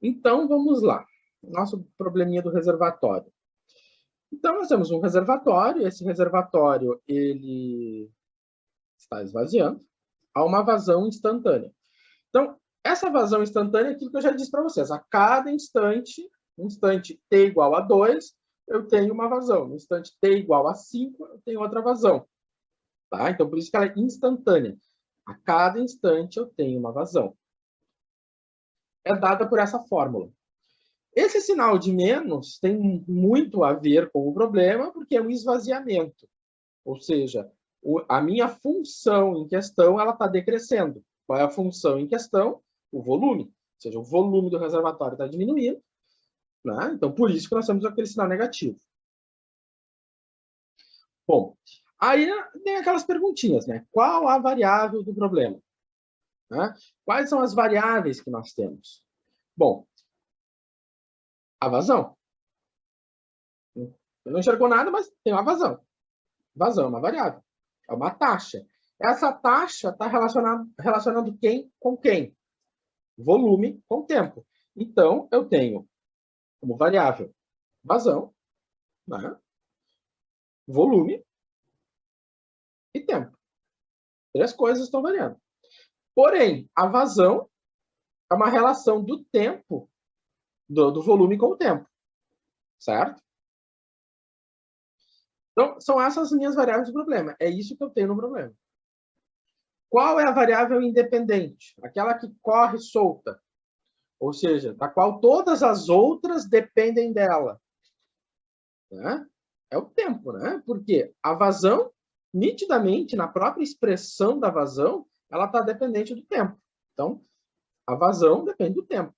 Então, vamos lá. Nosso probleminha do reservatório. Então, nós temos um reservatório. Esse reservatório ele está esvaziando. Há uma vazão instantânea. Então, essa vazão instantânea é aquilo que eu já disse para vocês. A cada instante, no instante t igual a 2, eu tenho uma vazão. No instante t igual a 5, eu tenho outra vazão. Tá? Então, por isso que ela é instantânea. A cada instante eu tenho uma vazão. É dada por essa fórmula. Esse sinal de menos tem muito a ver com o problema, porque é um esvaziamento. Ou seja, a minha função em questão ela está decrescendo. Qual é a função em questão? O volume. Ou seja, o volume do reservatório está diminuindo. Né? Então, por isso que nós temos aquele sinal negativo. Bom, aí tem aquelas perguntinhas, né? Qual a variável do problema? Né? Quais são as variáveis que nós temos? Bom, a vazão. Eu não enxergou nada, mas tem uma vazão. Vazão é uma variável. É uma taxa. Essa taxa está relacionando quem com quem? Volume com tempo. Então, eu tenho como variável vazão, né? Volume e tempo. Três coisas estão variando. Porém, a vazão é uma relação do tempo, do volume com o tempo. Certo? Então, são essas minhas variáveis do problema. É isso que eu tenho no problema. Qual é a variável independente? Aquela que corre solta. Ou seja, da qual todas as outras dependem dela. Né? É o tempo, né? Porque a vazão, nitidamente, na própria expressão da vazão, ela está dependente do tempo. Então, a vazão depende do tempo.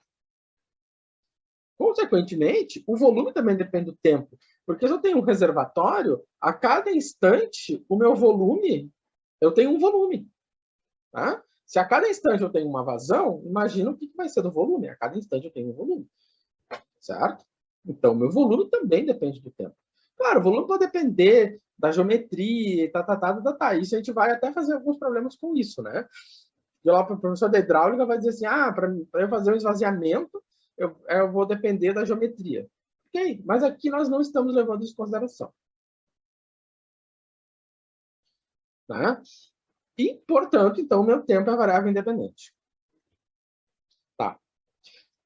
Consequentemente, o volume também depende do tempo. Porque se eu tenho um reservatório, a cada instante, o meu volume, eu tenho um volume. Tá? Se a cada instante eu tenho uma vazão, imagina o que vai ser do volume. A cada instante eu tenho um volume. Certo? Então, meu volume também depende do tempo. Claro, o volume pode depender da geometria, Isso a gente vai até fazer alguns problemas com isso, né? E lá, o professor da hidráulica vai dizer assim, para eu fazer um esvaziamento, eu vou depender da geometria. Ok, mas aqui nós não estamos levando isso em consideração. Né? E, portanto, então, o meu tempo é variável independente. Tá.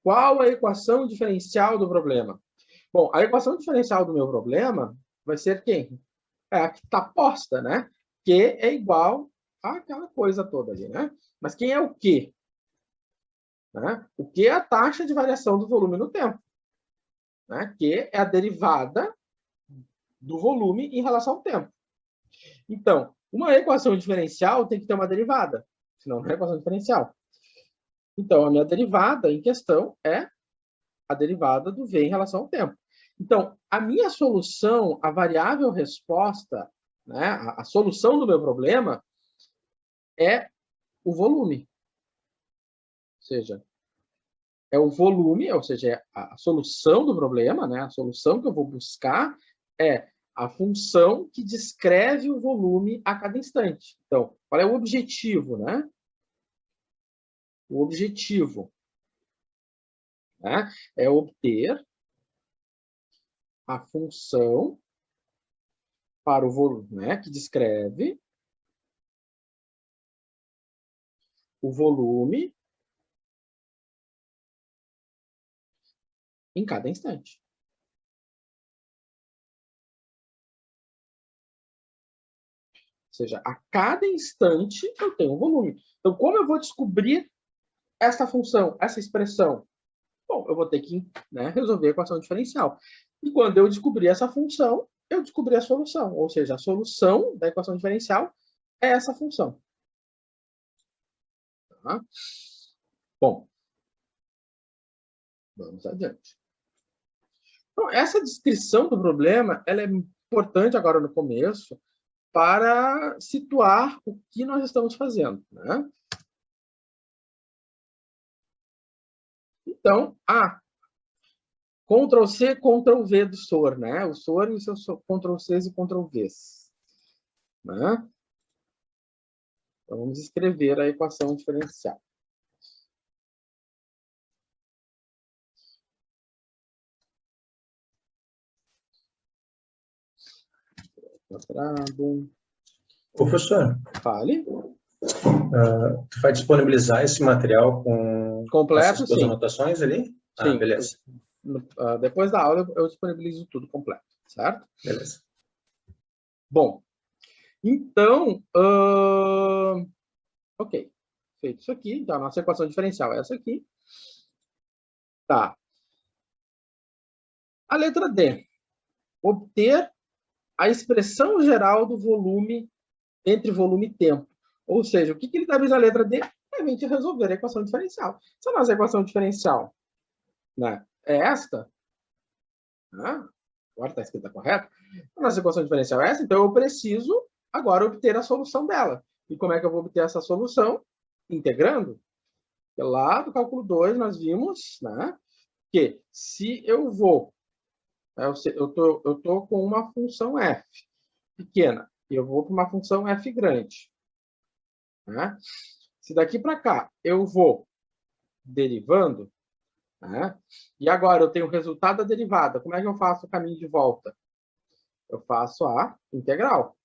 Qual a equação diferencial do problema? Bom, a equação diferencial do meu problema vai ser quem? É a que está posta, né? Q é igual àquela coisa toda ali, né? Mas quem é o Q? Né? O Q é a taxa de variação do volume no tempo. Né? Q é a derivada do volume em relação ao tempo. Então, uma equação diferencial tem que ter uma derivada, senão não é equação diferencial. Então, a minha derivada em questão é a derivada do V em relação ao tempo. Então, a minha solução, a variável resposta, né, a solução do meu problema é o volume. Ou seja, é o volume, ou seja, é a solução do problema, né? A solução que eu vou buscar é a função que descreve o volume a cada instante. Então, qual é o objetivo, né? O objetivo, né, é obter a função para o volume, né, que descreve o volume em cada instante. Ou seja, a cada instante eu tenho um volume. Então, como eu vou descobrir essa função, essa expressão? Bom, eu vou ter que, né, resolver a equação diferencial. E quando eu descobrir essa função, eu descobri a solução. Ou seja, a solução da equação diferencial é essa função. Tá? Bom, vamos adiante. Então, essa descrição do problema ela é importante agora no começo para situar o que nós estamos fazendo. Né? Então, Ctrl+C, Ctrl+V do SOR, né? O SOR e os seus Ctrl+Cs e Ctrl+Vs. Né? Então, vamos escrever a equação diferencial. quadrado. Professor, Fale. tu vai disponibilizar esse material com Completo, essas duas sim. anotações ali? Sim. Beleza. Depois da aula eu disponibilizo tudo completo, certo? Beleza. Bom, então, ok. Feito isso aqui, então a nossa equação diferencial é essa aqui. Tá. A letra D. Obter a expressão geral do volume entre volume e tempo. Ou seja, o que ele dá na letra D? É a gente resolver a equação diferencial. Se a nossa equação diferencial, né, é esta, né, agora está escrita correta, a nossa equação diferencial é essa, então eu preciso agora obter a solução dela. E como é que eu vou obter essa solução? Integrando. Porque lá do cálculo 2 nós vimos, né, que se eu vou, eu tô com uma função f pequena, e eu vou para uma função f grande. Né? Se daqui para cá eu vou derivando, né? E agora eu tenho o resultado da derivada, como é que eu faço o caminho de volta? Eu faço a integral.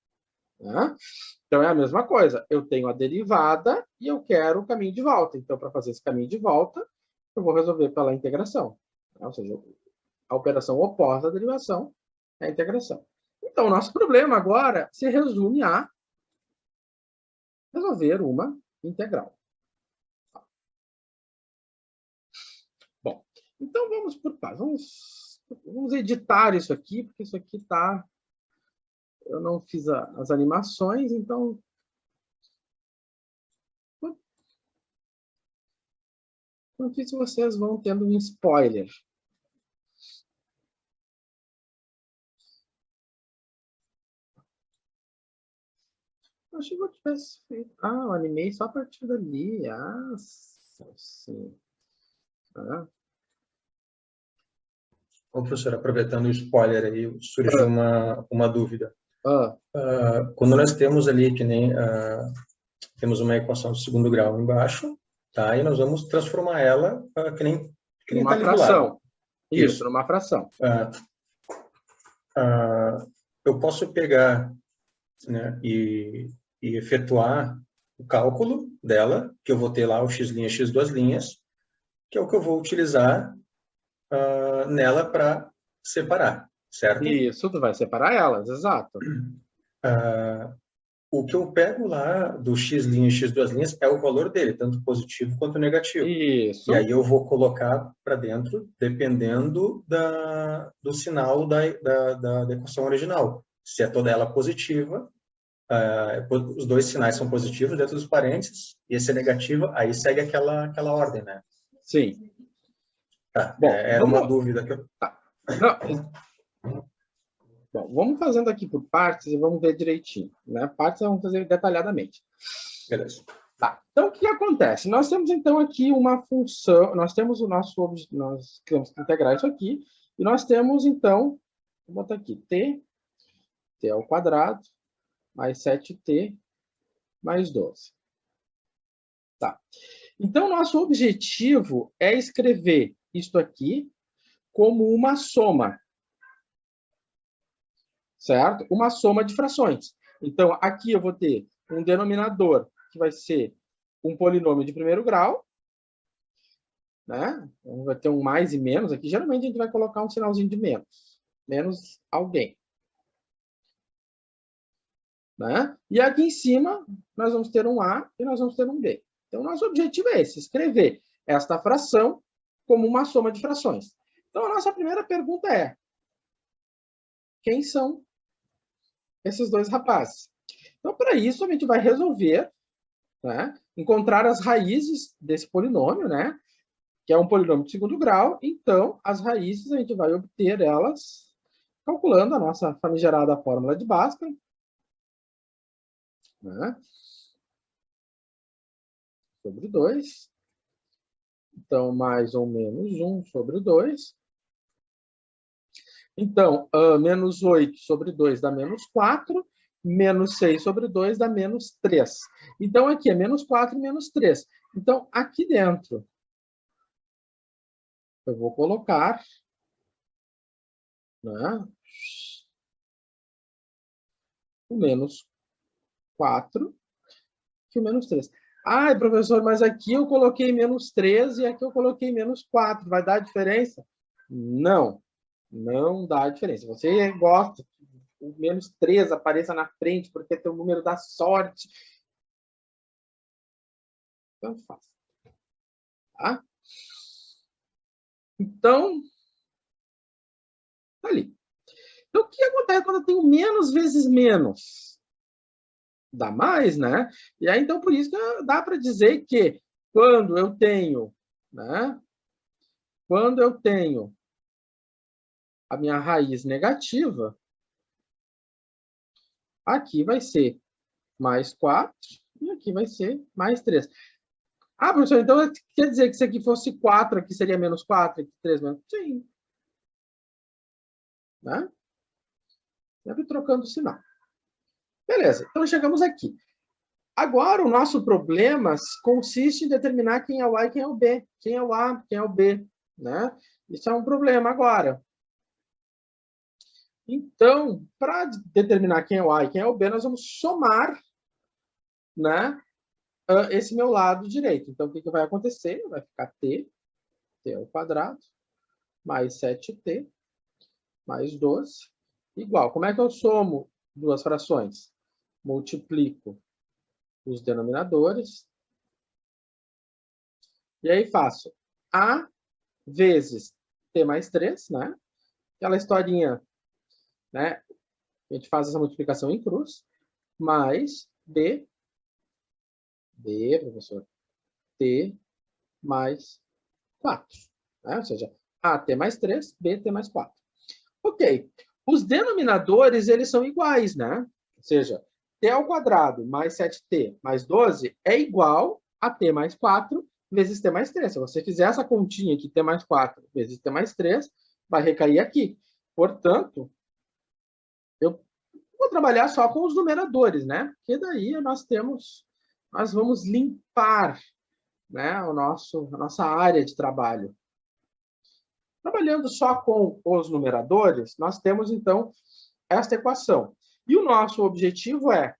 Né? Então é a mesma coisa, eu tenho a derivada e eu quero o caminho de volta. Então, para fazer esse caminho de volta, eu vou resolver pela integração. Né? Ou seja, a operação oposta à derivação é a integração. Então, o nosso problema agora se resume a resolver uma integral. Bom, então vamos por partes. Vamos editar isso aqui, porque isso aqui está... Eu não fiz as animações, então... Enquanto isso, vocês vão tendo um spoiler. Eu achei que eu tivesse feito... Ah, eu animei só a partir dali. Ah, sim. Ah. Ô, professor, aproveitando o spoiler aí, surgiu uma dúvida. Quando nós temos ali, que nem temos uma equação de segundo grau embaixo, tá? E nós vamos transformar ela que nem Numa tá fração. Isso, numa fração. eu posso pegar, né, e efetuar o cálculo dela, que eu vou ter lá o x', x2', que é o que eu vou utilizar nela para separar, certo? Isso, tu vai separar elas, exato. O que eu pego lá do x', x2' é o valor dele, tanto positivo quanto negativo. Isso. E aí eu vou colocar para dentro, dependendo do sinal da equação original. Se é toda ela positiva, os dois sinais são positivos dentro dos parênteses, e se é negativa, aí segue aquela ordem, né? Sim. Tá. Bom, era uma dúvida que eu... Tá. Bom, vamos fazendo aqui por partes e vamos ver direitinho. Né? Partes vamos fazer detalhadamente. Beleza. Tá. Então, o que acontece? Nós temos, então, aqui uma função... Nós temos o nosso... Nós queremos integrar isso aqui. E nós temos, então... Vou botar aqui. T ao quadrado mais 7t mais 12. Tá. Então, nosso objetivo é escrever isto aqui como uma soma. Certo? Uma soma de frações. Então, aqui eu vou ter um denominador que vai ser um polinômio de primeiro grau. Né? Então, vai ter um mais e menos aqui. Geralmente, a gente vai colocar um sinalzinho de menos. Menos alguém. Né? E aqui em cima, nós vamos ter um A e nós vamos ter um B. Então, nosso objetivo é esse, escrever esta fração como uma soma de frações. Então, a nossa primeira pergunta é: quem são esses dois rapazes? Então, para isso, a gente vai resolver, né, encontrar as raízes desse polinômio, né, que é um polinômio de segundo grau. Então, as raízes a gente vai obter elas calculando a nossa famigerada fórmula de Bhaskara. Né, sobre 2. Então, mais ou menos 1 sobre 2. Então, menos 8 sobre 2 dá menos 4. Menos 6 sobre 2 dá menos 3. Então, aqui é menos 4 e menos 3. Então, aqui dentro, eu vou colocar... Né, o menos 4 que o menos 3. Ai, professor, mas aqui eu coloquei menos 3 e aqui eu coloquei menos 4. Vai dar diferença? Não, não dá diferença. Você gosta que o menos 3 apareça na frente porque é teu número da sorte. Tanto faz. Tá? Então, tá ali. Então, o que acontece quando eu tenho menos vezes menos? Dá mais, né? E aí, então, por isso que dá para dizer que quando eu tenho, né? Quando eu tenho a minha raiz negativa, aqui vai ser mais 4 e aqui vai ser mais 3. Ah, professor, então quer dizer que se aqui fosse 4, aqui seria menos 4, aqui 3 menos? Sim. Né? Sempre trocando o sinal. Beleza, então chegamos aqui. Agora, o nosso problema consiste em determinar quem é o A e quem é o B. Quem é o A, quem é o B. Né? Isso é um problema agora. Então, para determinar quem é o A e quem é o B, nós vamos somar, né, esse meu lado direito. Então, o que vai acontecer? Vai ficar t ao quadrado, mais 7t, mais 12, igual. Como é que eu somo duas frações? Multiplico os denominadores. E aí faço A vezes t mais 3, né? Aquela historinha, né? A gente faz essa multiplicação em cruz, mais B, professor, T mais 4. Né? Ou seja, AT mais 3, BT mais 4. Ok. Os denominadores, eles são iguais, né? Ou seja, t ao quadrado mais 7t mais 12 é igual a t mais 4 vezes t mais 3. Se você fizer essa continha aqui, t mais 4 vezes t mais 3, vai recair aqui. Portanto, eu vou trabalhar só com os numeradores, né? Porque daí nós vamos limpar, né, a nossa área de trabalho. Trabalhando só com os numeradores, nós temos, então, esta equação. E o nosso objetivo é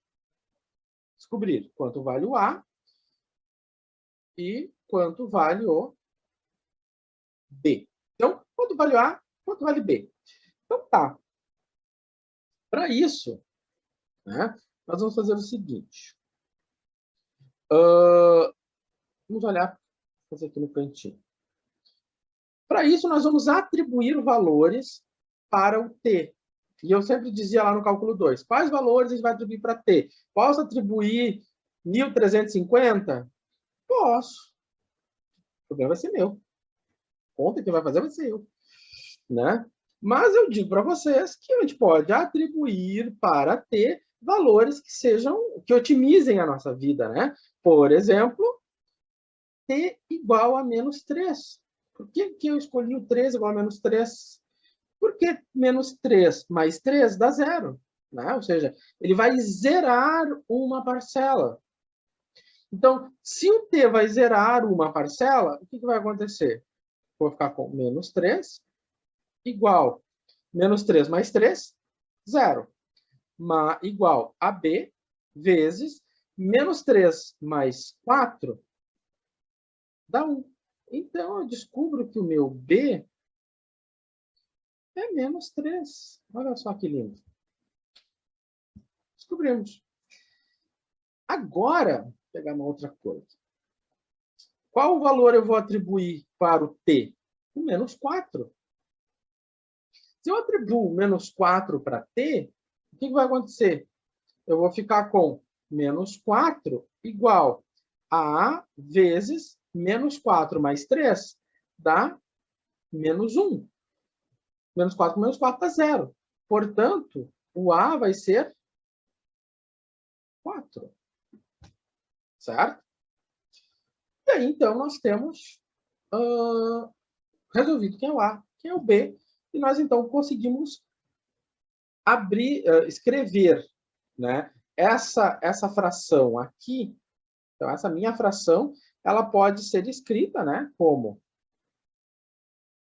descobrir quanto vale o A e quanto vale o B. Então, quanto vale o A, quanto vale B. Então, tá. Para isso, né, nós vamos fazer o seguinte. Vamos olhar, fazer aqui no cantinho. Para isso, nós vamos atribuir valores para o T. E eu sempre dizia lá no cálculo 2, quais valores a gente vai atribuir para T? Posso atribuir 1.350? Posso. O problema vai ser meu. Conta que vai fazer vai ser eu. Né? Mas eu digo para vocês que a gente pode atribuir para T valores que otimizem a nossa vida. Né? Por exemplo, T igual a menos 3. Por que eu escolhi o 3 igual a menos 3? Porque menos 3 mais 3 dá 0. Né? Ou seja, ele vai zerar uma parcela. Então, se o t vai zerar uma parcela, o que vai acontecer? Vou ficar com menos 3 igual menos 3 mais 3, 0. Igual a b vezes menos 3 mais 4 dá 1. Então, eu descubro que o meu b é menos 3. Olha só que lindo. Descobrimos. Agora, vou pegar uma outra coisa. Qual o valor eu vou atribuir para o t? O menos 4. Se eu atribuo menos 4 para t, o que vai acontecer? Eu vou ficar com menos 4 igual a A vezes menos 4 mais 3 dá menos 1. Menos 4 com menos 4 dá 0. Portanto, o A vai ser 4. Certo? E aí, então, nós temos resolvido quem é o A, quem é o B. E nós, então, conseguimos escrever, né, essa fração aqui. Então, essa minha fração, ela pode ser escrita, né, como?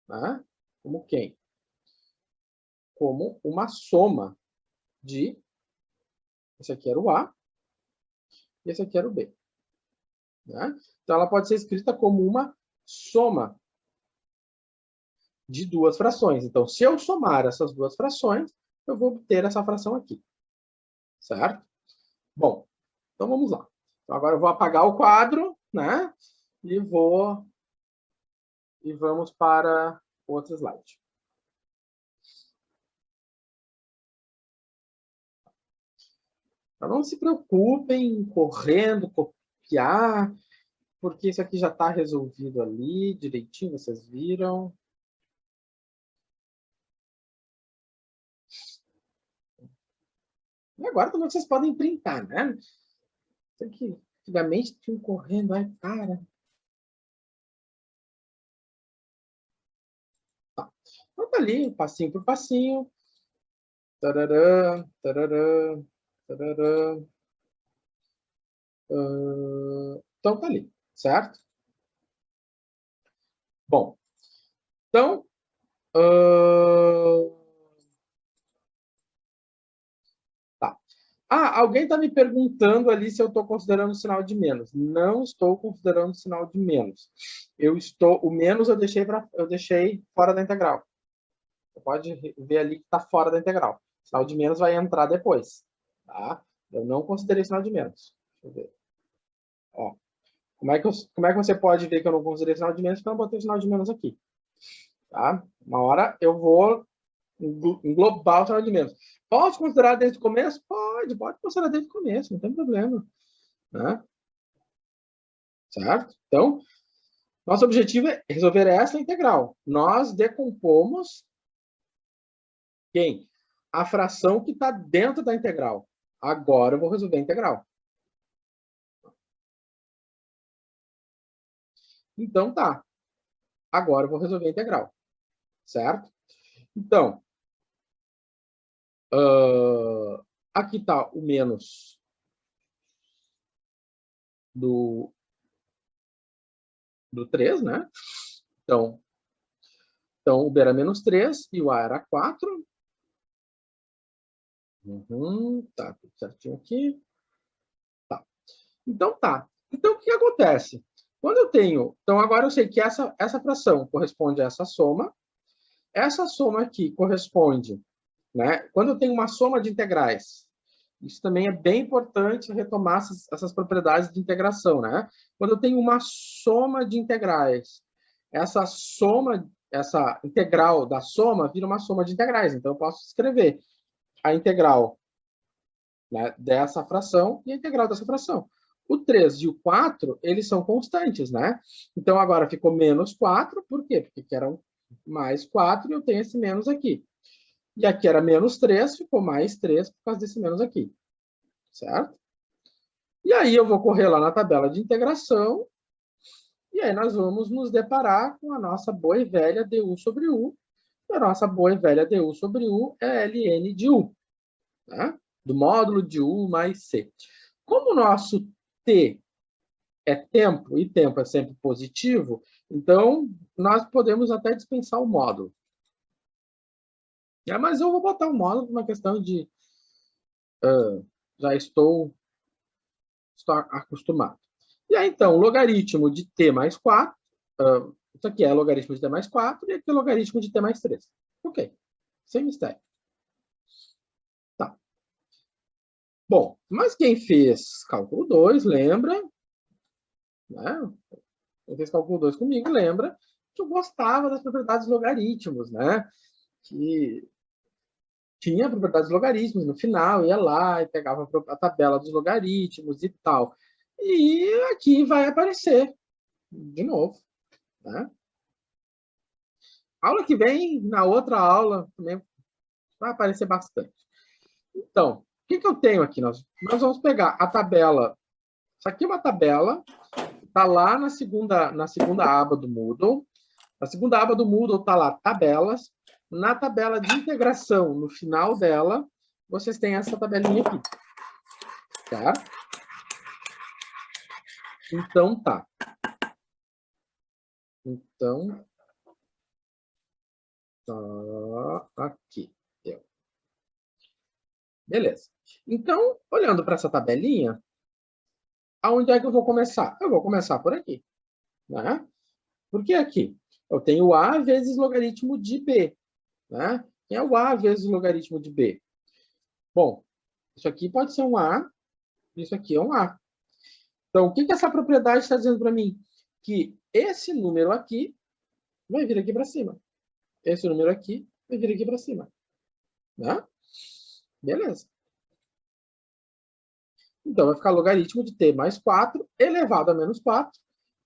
Né, como quem? Como uma soma de Esse aqui era o A. E esse aqui era o B. Né? Então, ela pode ser escrita como uma soma de duas frações. Então, se eu somar essas duas frações, eu vou obter essa fração aqui. Certo? Bom, então vamos lá. Então, agora eu vou apagar o quadro, né? E vamos para outro slide. Então, não se preocupem correndo, copiar, porque isso aqui já está resolvido ali, direitinho, vocês viram. E agora também vocês podem printar, né? Tem que, antigamente, tinham correndo, ai, cara. Tá. Então tá ali, passinho por passinho. Tararã, tararã, tararã. Então tá ali, certo? Bom, então... tá. Ah, alguém está me perguntando ali se eu estou considerando o sinal de menos. Não estou considerando o sinal de menos. O menos eu deixei fora da integral. Você pode ver ali que está fora da integral. O sinal de menos vai entrar depois. Tá? Eu não considerei sinal de menos. Deixa eu ver. Ó, como é que você pode ver que eu não considerei sinal de menos? Porque eu não botei o sinal de menos aqui. Tá? Uma hora eu vou englobar o sinal de menos. Pode considerar desde o começo? Pode considerar desde o começo, não tem problema. Né? Certo? Então, nosso objetivo é resolver essa integral. Nós decompomos quem? A fração que está dentro da integral. Agora eu vou resolver a integral. Então tá. Agora eu vou resolver a integral. Certo? Então, aqui está o menos do 3, né? Então, o B era menos 3 e o A era 4. Tá, tudo certinho aqui. Tá. Então, tá. Então, o que acontece? Quando eu tenho... Então, agora eu sei que essa fração corresponde a essa soma. Essa soma aqui corresponde... Né? Quando eu tenho uma soma de integrais, isso também é bem importante retomar essas propriedades de integração. Né? Quando eu tenho uma soma de integrais, essa integral da soma vira uma soma de integrais. Então, eu posso escrever a integral, né, dessa fração e a integral dessa fração. O 3 e o 4, eles são constantes, né? Então, agora ficou menos 4, por quê? Porque aqui era mais 4 e eu tenho esse menos aqui. E aqui era menos 3, ficou mais 3 por causa desse menos aqui. Certo? E aí eu vou correr lá na tabela de integração, e aí nós vamos nos deparar com a nossa boa e velha du sobre u. E a nossa boa e velha du sobre u é ln de u. Né? Do módulo de u mais c. Como o nosso t é tempo, e tempo é sempre positivo, então nós podemos até dispensar o módulo. Mas eu vou botar o módulo por uma questão de... já estou acostumado. E aí, então, logaritmo de t mais 4, isso aqui é logaritmo de t mais 4, e aqui é logaritmo de t mais 3. Ok, sem mistério. Tá. Bom, mas quem fez cálculo 2, lembra, né? Quem fez cálculo 2 comigo, lembra que eu gostava das propriedades logaritmos, né? Que tinha propriedades logaritmos no final, ia lá e pegava a tabela dos logaritmos e tal. E aqui vai aparecer de novo, né? Aula que vem, na outra aula, também vai aparecer bastante. Então, o que eu tenho aqui? Nós vamos pegar a tabela. Isso aqui é uma tabela, está lá na segunda aba do Moodle. Na segunda aba do Moodle está lá tabelas. Na tabela de integração, no final dela, vocês têm essa tabelinha aqui. Certo? Então, tá. Então, tá aqui. Beleza. Então, olhando para essa tabelinha, aonde é que eu vou começar? Eu vou começar por aqui, né? Porque aqui eu tenho A vezes logaritmo de B, né? Que é o A vezes o logaritmo de B. Bom, isso aqui pode ser um A, isso aqui é um A. Então, o que essa propriedade está dizendo para mim? Que esse número aqui vai vir aqui para cima. Esse número aqui vai vir aqui para cima. Né? Beleza. Então, vai ficar logaritmo de t mais 4 elevado a menos 4,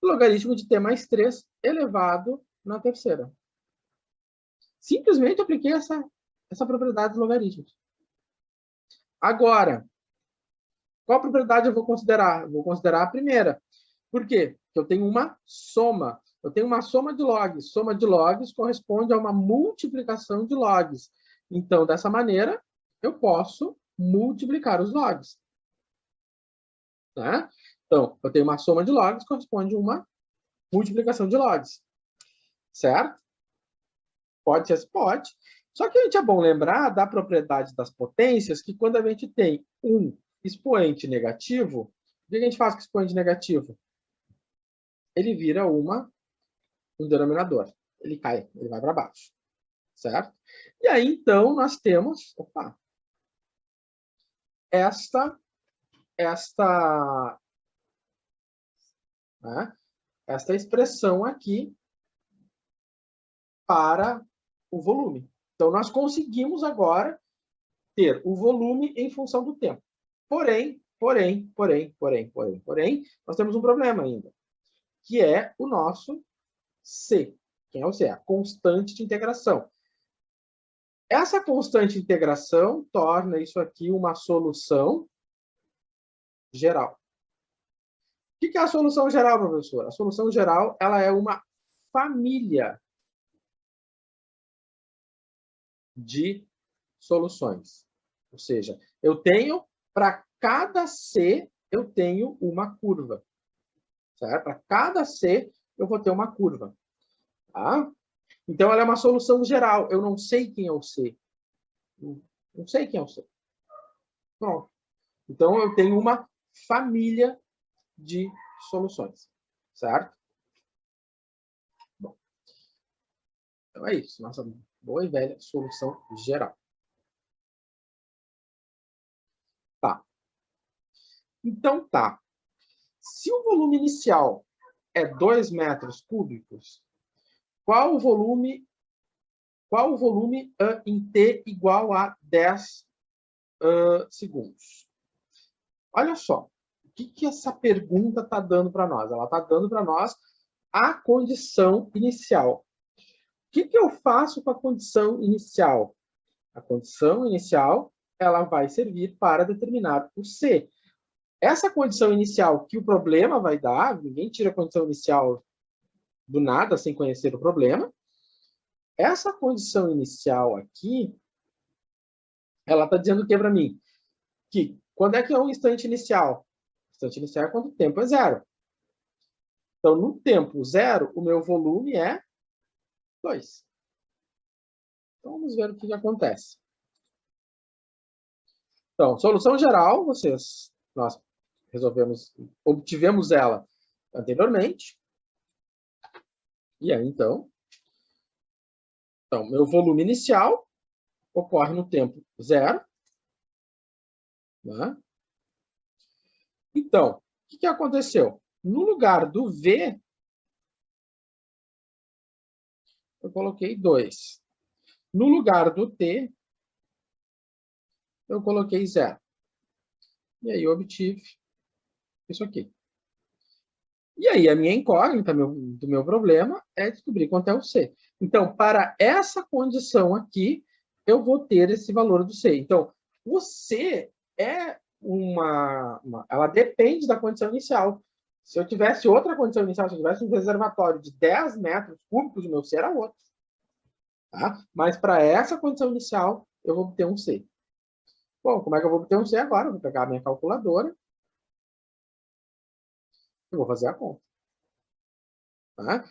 logaritmo de t mais 3 elevado na terceira. Simplesmente apliquei essa propriedade dos logaritmos. Agora, qual propriedade eu vou considerar? Eu vou considerar a primeira. Por quê? Porque eu tenho uma soma. Eu tenho uma soma de logs. Soma de logs corresponde a uma multiplicação de logs. Então, dessa maneira, eu posso multiplicar os logs. Tá? Então, eu tenho uma soma de logs, corresponde a uma multiplicação de logs. Certo? Pode ser? Pode. Só que a gente é bom lembrar da propriedade das potências, que quando a gente tem um expoente negativo, o que a gente faz com o expoente negativo? Ele vira um denominador. Ele cai, ele vai para baixo. Certo? E aí, então, nós temos esta expressão aqui para o volume. Então, nós conseguimos agora ter o volume em função do tempo. Porém, nós temos um problema ainda, que é o nosso C. Quem é o C? A constante de integração. Essa constante de integração torna isso aqui uma solução geral. O que é a solução geral, professor? A solução geral ela é uma família de soluções. Ou seja, eu tenho, para cada C, eu tenho uma curva. Para cada C, eu vou ter uma curva. Tá? Então, ela é uma solução geral. Eu não sei quem é o C. Não sei quem é o C. Pronto. Então, eu tenho uma família de soluções. Certo? Bom. Então, é isso. Nossa boa e velha solução geral. Tá. Então, tá. Se o volume inicial é 2 metros cúbicos, qual o volume em T igual a 10 segundos? Olha só, o que essa pergunta está dando para nós? Ela está dando para nós a condição inicial. O que eu faço com a condição inicial? A condição inicial ela vai servir para determinar o C. Essa condição inicial que o problema vai dar, ninguém tira a condição inicial do nada, sem conhecer o problema. Essa condição inicial aqui, ela está dizendo o que para mim? Que quando é que é um instante inicial? O instante inicial é quando o tempo é zero. Então, no tempo zero, o meu volume é 2. Então, vamos ver o que acontece. Então, solução geral, nós obtivemos ela anteriormente. E aí, então, meu volume inicial ocorre no tempo zero. Né? Então, o que aconteceu? No lugar do V, eu coloquei 2. No lugar do T, eu coloquei 0. E aí eu obtive isso aqui. E aí a minha incógnita do meu problema é descobrir quanto é o C. Então, para essa condição aqui, eu vou ter esse valor do C. Então, o C é ela depende da condição inicial. Se eu tivesse outra condição inicial, se eu tivesse um reservatório de 10 metros cúbicos, o meu C era outro. Tá? Mas para essa condição inicial, eu vou obter um C. Bom, como é que eu vou obter um C agora? Eu vou pegar a minha calculadora. Eu vou fazer a conta. Tá?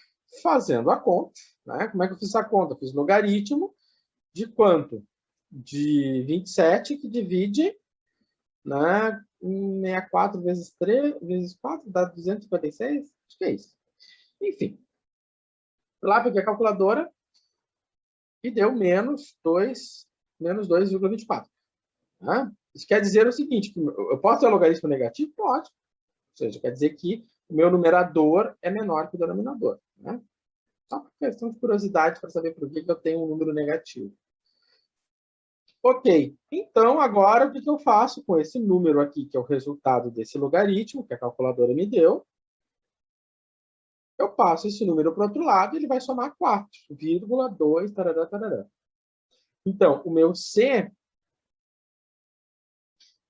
Fazendo a conta, né? Como é que eu fiz a conta? Eu fiz logaritmo de quanto? de 27, que divide, né, 64 vezes 3, vezes 4, dá 256? Acho que é isso. Enfim. Lá peguei a calculadora e deu menos 2,24. Né? Isso quer dizer o seguinte, que eu posso ter logaritmo negativo? Pode. Ou seja, quer dizer que o meu numerador é menor que o denominador. Né? Só por questão de curiosidade para saber por que eu tenho um número negativo. Ok, então agora o que eu faço com esse número aqui, que é o resultado desse logaritmo que a calculadora me deu? Eu passo esse número para o outro lado e ele vai somar 4,2, tarará, tarará. Então, o meu C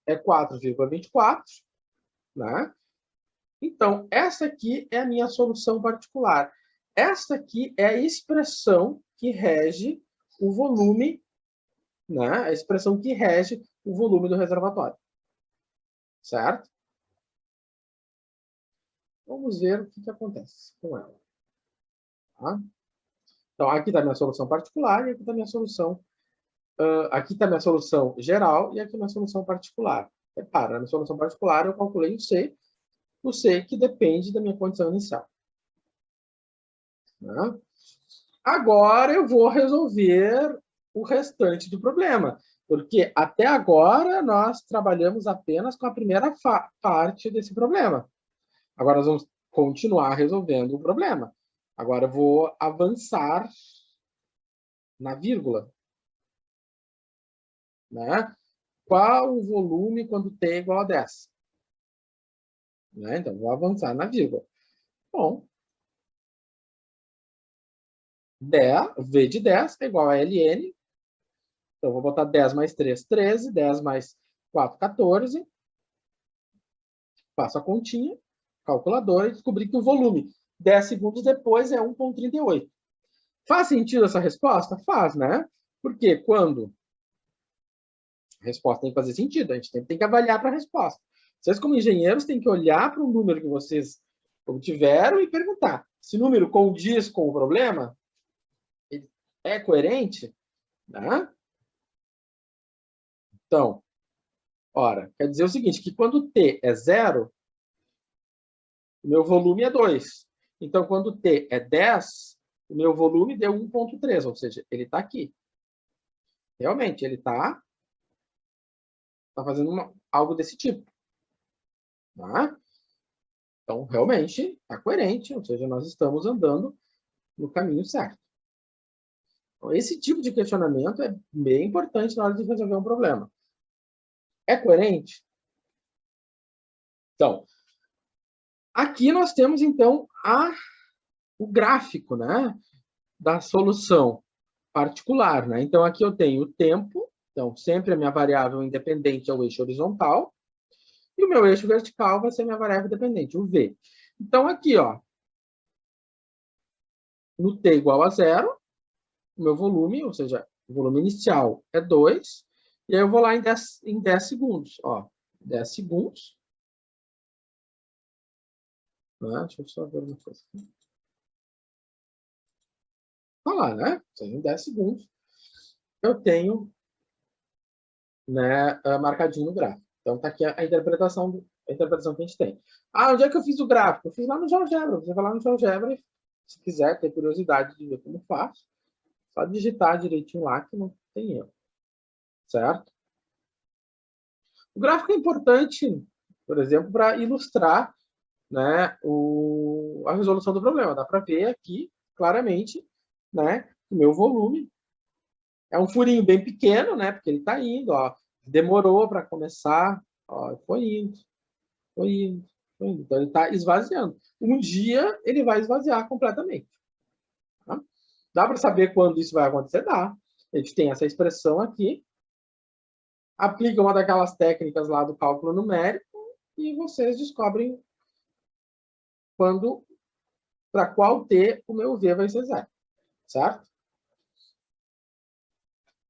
é 4,24, né? Então, essa aqui é a minha solução particular. Essa aqui é a expressão que rege o volume, né? A expressão que rege o volume do reservatório. Certo? Vamos ver o que acontece com ela. Tá? Então, aqui está a minha solução particular e aqui está a minha solução. Aqui está a minha solução geral e aqui a minha solução particular. Repara, na minha solução particular eu calculei o C que depende da minha condição inicial. Né? Agora eu vou resolver o restante do problema, porque até agora nós trabalhamos apenas com a primeira parte desse problema. Agora nós vamos continuar resolvendo o problema. Agora eu vou avançar na vírgula. Né? Qual o volume quando t é igual a 10? Né? Então, vou avançar na vírgula. Bom, 10, V de 10 é igual a ln. Então, vou botar 10 mais 3, 13. 10 mais 4, 14. Faço a continha, calculadora, e descobri que o volume 10 segundos depois é 1,38. Faz sentido essa resposta? Faz, né? Porque quando a resposta tem que fazer sentido, a gente tem que avaliar para a resposta. Vocês, como engenheiros, têm que olhar para o número que vocês obtiveram e perguntar: esse número condiz com o problema? Ele é coerente? Né? Então, ora, quer dizer o seguinte, que quando t é 0, o meu volume é 2. Então, quando t é 10, o meu volume deu 1,3, ou seja, ele está aqui. Realmente, ele está fazendo algo desse tipo. Tá? Então, realmente, está coerente, ou seja, nós estamos andando no caminho certo. Então, esse tipo de questionamento é bem importante na hora de resolver um problema. É coerente? Então, aqui nós temos, então, o gráfico, né, da solução particular. Né? Então, aqui eu tenho o tempo. Então, sempre a minha variável independente é o eixo horizontal. E o meu eixo vertical vai ser a minha variável dependente, o V. Então, aqui, ó, no t igual a 0, o meu volume, ou seja, o volume inicial é 2. E aí eu vou lá em 10 segundos. Ó, 10 segundos. Né? Deixa eu só ver uma coisa aqui. Olha lá, né? Em 10 segundos eu tenho, né, marcadinho no gráfico. Então, está aqui a interpretação que a gente tem. Ah, onde é que eu fiz o gráfico? Eu fiz lá no GeoGebra. Você vai lá no GeoGebra, se quiser ter curiosidade de ver como faço, só digitar direitinho lá que não tem erro. Certo? O gráfico é importante, por exemplo, para ilustrar, né, a resolução do problema. Dá para ver aqui, claramente, né, o meu volume é um furinho bem pequeno, né, porque ele está indo, ó, demorou para começar, ó, foi indo, foi indo, foi indo. Então, ele está esvaziando. Um dia, ele vai esvaziar completamente. Tá? Dá para saber quando isso vai acontecer? Dá. A gente tem essa expressão aqui, aplica uma daquelas técnicas lá do cálculo numérico e vocês descobrem para qual t o meu v vai ser 0. Certo?